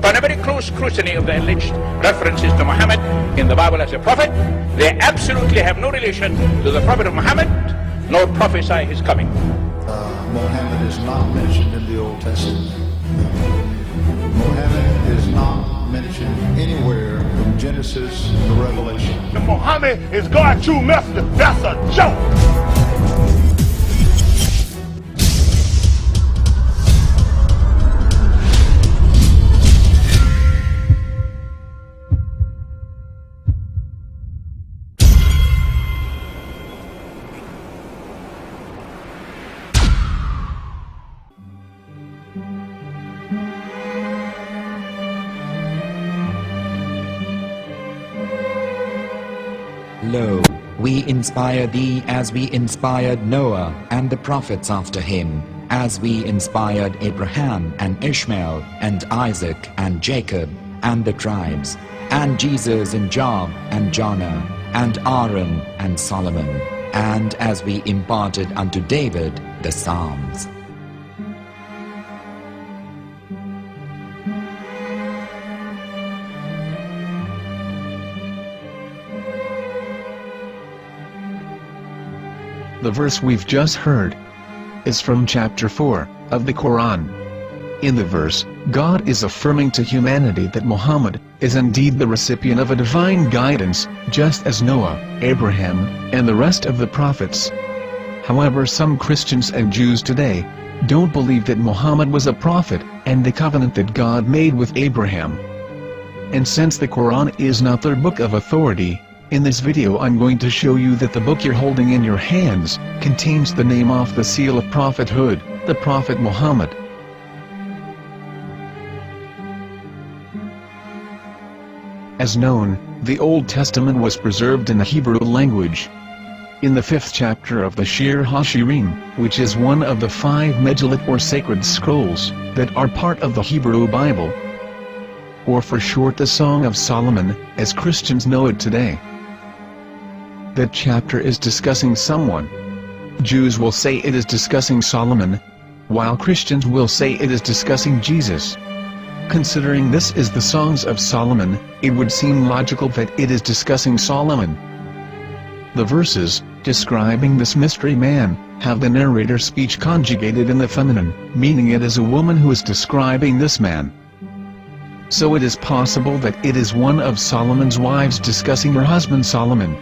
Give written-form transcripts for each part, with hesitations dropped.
upon a very close scrutiny of the alleged references to Muhammad in the Bible as a prophet, they absolutely have no relation to the prophet of Muhammad, nor prophesy his coming. Muhammad is not mentioned in the Old Testament. Muhammad is not mentioned anywhere from Genesis to Revelation. Muhammad is God's true messenger. That's a joke. Lo, we inspire thee as we inspired Noah and the prophets after him, as we inspired Abraham and Ishmael and Isaac and Jacob and the tribes, and Jesus and Job and Jonah and Aaron and Solomon, and as we imparted unto David the Psalms. The verse we've just heard is from chapter 4 of the Quran. In the verse, God is affirming to humanity that Muhammad is indeed the recipient of a divine guidance, just as Noah, Abraham, and the rest of the prophets. However, some Christians and Jews today don't believe that Muhammad was a prophet and the covenant that God made with Abraham. And since the Quran is not their book of authority, in this video I'm going to show you that the book you're holding in your hands contains the name off the seal of prophethood, the Prophet Muhammad. As known, the Old Testament was preserved in the Hebrew language. In the 5th chapter of the Shir haShirim, which is one of the 5 megilot or sacred scrolls that are part of the Hebrew Bible, or for short the Song of Solomon, as Christians know it today. That chapter is discussing someone. Jews will say it is discussing Solomon, while Christians will say it is discussing Jesus. Considering this is the Songs of Solomon, it would seem logical that it is discussing Solomon. The verses, describing this mystery man, have the narrator's speech conjugated in the feminine, meaning it is a woman who is describing this man. So it is possible that it is one of Solomon's wives discussing her husband Solomon.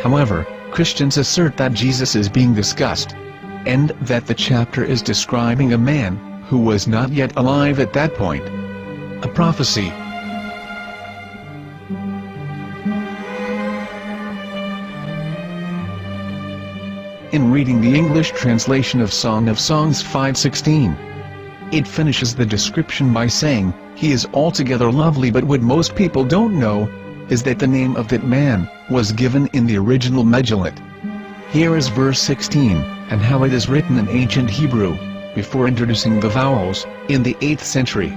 However, Christians assert that Jesus is being discussed, and that the chapter is describing a man who was not yet alive at that point. A prophecy. In reading the English translation of Song of Songs 5:16, it finishes the description by saying, "He is altogether lovely," but what most people don't know is that the name of that man was given in the original megilot. Here is verse 16, and how it is written in ancient Hebrew, before introducing the vowels, in the 8th century.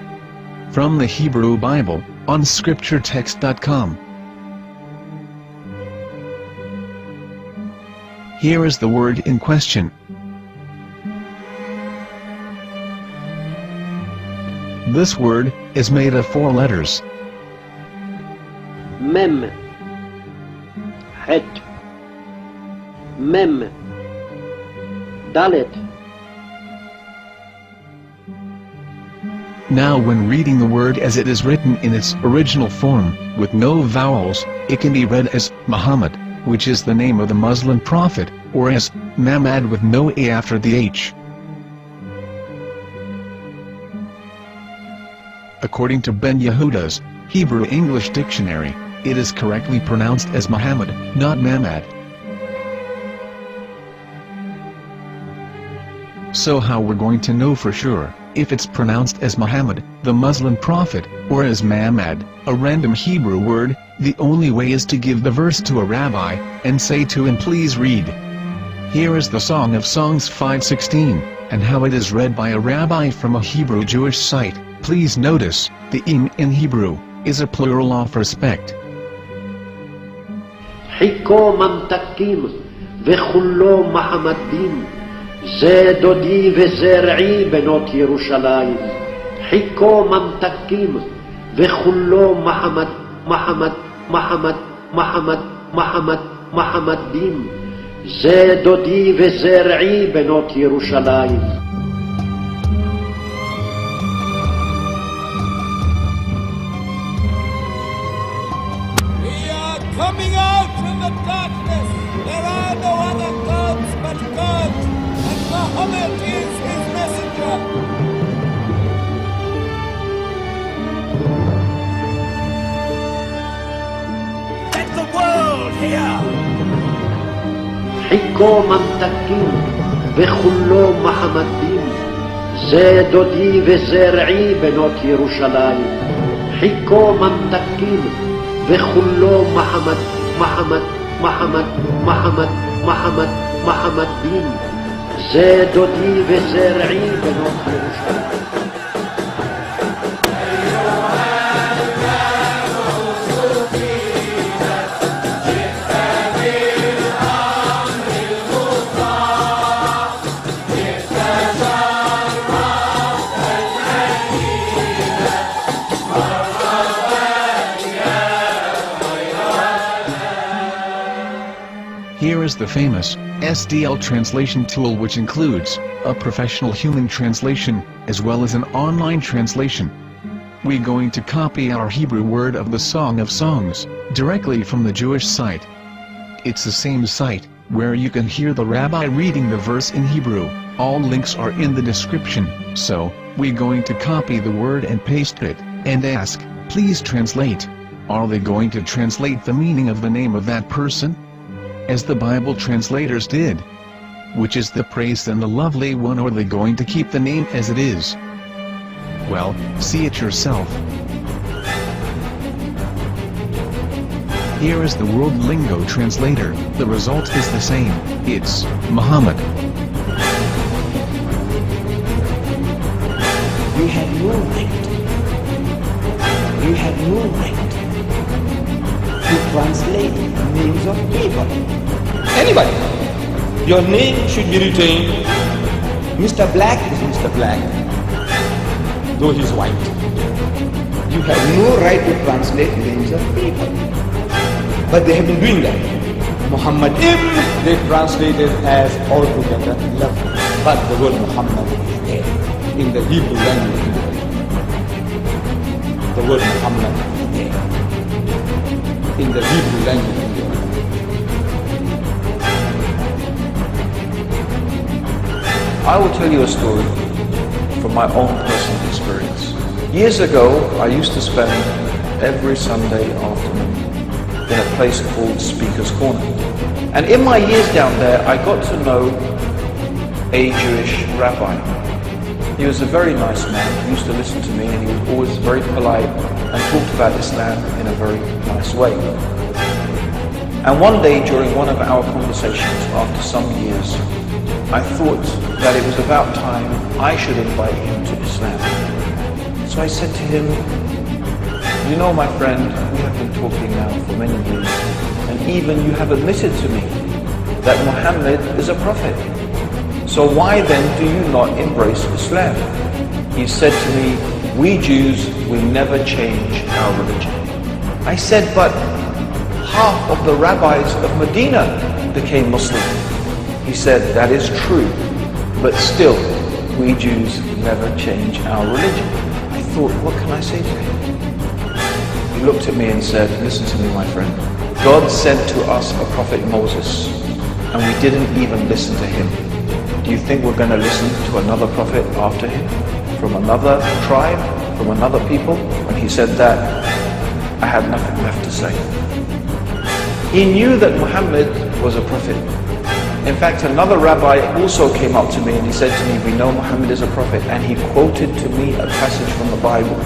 From the Hebrew Bible, on scripturetext.com. Here is the word in question. This word is made of 4 letters. Mem, Het, Mem, Dalet. Now when reading the word as it is written in its original form, with no vowels, it can be read as Muhammad, which is the name of the Muslim prophet, or as Mamad with no A after the H. According to Ben Yehuda's Hebrew English Dictionary, it is correctly pronounced as Muhammad, not Mamad. So how we're going to know for sure if it's pronounced as Muhammad, the Muslim prophet, or as Mamad, a random Hebrew word? The only way is to give the verse to a rabbi and say to him, "Please read." Here is the Song of Songs 5:16, and how it is read by a rabbi from a Hebrew Jewish site. Please notice, the im in Hebrew is a plural of respect. חיכו ממתקים וכולו מחמדים, זה דודי וזרעי בנות ירושלים. חיכו ממתקים וכולו מחמד, מחמד, מחמד, מחמד, מחמד, מחמדים. זה דודי וזה רעי בנות ירושלים. Coming out from the darkness, there are no other gods but God, and Muhammad is his messenger. Let the world hear. חיכו ממתקים וכולו מחמדים, זה דודי וזה רעי בנות ירושלים. חיכו ממתקים וכולו מחמד, מחמד, מחמד, מחמד, מחמד, מחמדים, זה דודי וזה רעי בנות ירושלים. Here is the famous SDL translation tool, which includes a professional human translation, as well as an online translation. We're going to copy our Hebrew word of the Song of Songs, directly from the Jewish site. It's the same site, where you can hear the rabbi reading the verse in Hebrew. All links are in the description, so, we're going to copy the word and paste it, and ask, please translate. Are they going to translate the meaning of the name of that person? As the Bible translators did. Which is the praised and the lovely one, or are they going to keep the name as it is? Well, see it yourself. Here is the World Lingo translator. The result is the same. It's Muhammad. You have no right. You have no right to translate names of people. Anybody. Your name should be retained. Mr. Black is Mr. Black, though he's white. You have no right to translate names of people. But they have been doing that. Muhammad they translated as altogether lovely. But the word Muhammad is there in the Hebrew language. The word Muhammad is there in the Hebrew language. I will tell you a story from my own personal experience. Years ago, I used to spend every Sunday afternoon in a place called Speaker's Corner. And in my years down there, I got to know a Jewish rabbi. He was a very nice man. He used to listen to me, and he was always very polite and talked about Islam in a very nice way. And one day during one of our conversations after some years, I thought that it was about time I should invite him to Islam. So I said to him, you know, my friend, we have been talking now for many years, and even you have admitted to me that Muhammad is a prophet. So why then do you not embrace Islam? He said to me, we Jews will never change our religion. I said, but half of the rabbis of Medina became Muslim. He said, that is true, but still, we Jews never change our religion. I thought, what can I say to him? He looked at me and said, listen to me, my friend. God sent to us a prophet Moses, and we didn't even listen to him. Do you think we're going to listen to another prophet after him? From another tribe? From another people? When he said that, I had nothing left to say. He knew that Muhammad was a prophet. In fact, another rabbi also came up to me and he said to me, we know Muhammad is a prophet, and he quoted to me a passage from the Bible.